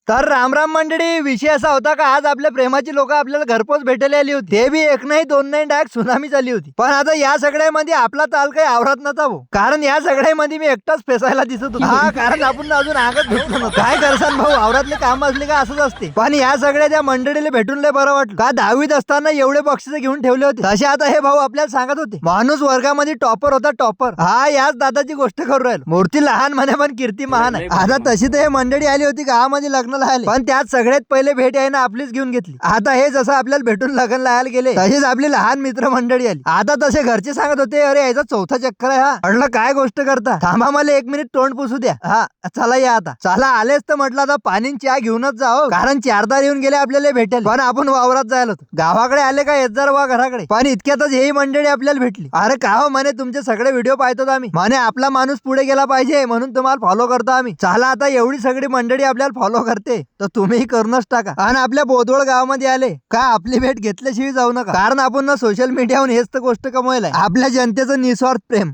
तर रामराम मंडळी, विषय असा होता का आज आपल्या प्रेमाची लोक आपल्याला घरपोच भेटायला आली होती. ते बी एक नाही दोन नाही, डायरेक्ट सुनामी झाली होती. पण आता या सगळ्यामध्ये आपला ताल काही आवरत नव्हता भाऊ, कारण या सगळ्यामध्ये मी एकटाच फेसायला दिसत होतो. हा, कारण आपण अजून आगत भेटलो नव्हतो. काय करसान भाऊ, आवरातले काम असले का असंच असते. पण या सगळ्या त्या मंडळीला भेटून लय बरं वाटलं. का 10वीत असताना एवढे बक्षीस घेऊन ठेवले होते, तसे आता हे भाऊ आपल्याला सांगत होते. माणूस वर्गामध्ये टॉपर होता, टॉपर. हा, याच दादाची गोष्ट करू राहील. मूर्ती लहान म्हणे पण कीर्ती महान आहे. आता तशी तर हे मंडळी आली होती गावामध्ये लग्नाला आले, पण त्यात सगळ्यात पहिले भेट आहे ना आपलीच घेऊन घेतली. आता हे जसं आपल्याला भेटून लग्न लायला गेले, तशीच आपली लहान मित्र मंडळी आली. आता तसे घरचे सांगत होते, अरे याचा चौथा चक्कर आहे. हा, म्हटलं काय गोष्ट करता, थांबा मला 1 मिनिट तोंड पुसू द्या. हा, चला या आता. चला आलेच तर म्हटलं आता पाणी चहा घेऊनच जाओ, कारण 4 येऊन गेले आपल्याला भेटायला. पण आपण वावरात जायला होतो. गावाकडे आले का येत जर वा घराकडे, पण इतक्यातच ही मंडळी आपल्याला भेटली. अरे का हो म्हणे, तुमचे सगळे व्हिडिओ पाहतो आम्ही, म्हणे आपला माणूस पुढे गेला पाहिजे म्हणून तुम्हाला फॉलो करतो आम्ही. चला आता एवढी सगळी मंडळी आपल्याला फॉलो करते तर तुम्ही करूनच टाका. आणि आपल्या बोदवळ गावामध्ये आले का आपली भेट घेतल्याशिवाय जाऊ नका, कारण आपण ना सोशल मीडियावर हेच तर गोष्ट कमवायला आपल्या जनतेचं निस्वार्थ प्रेम.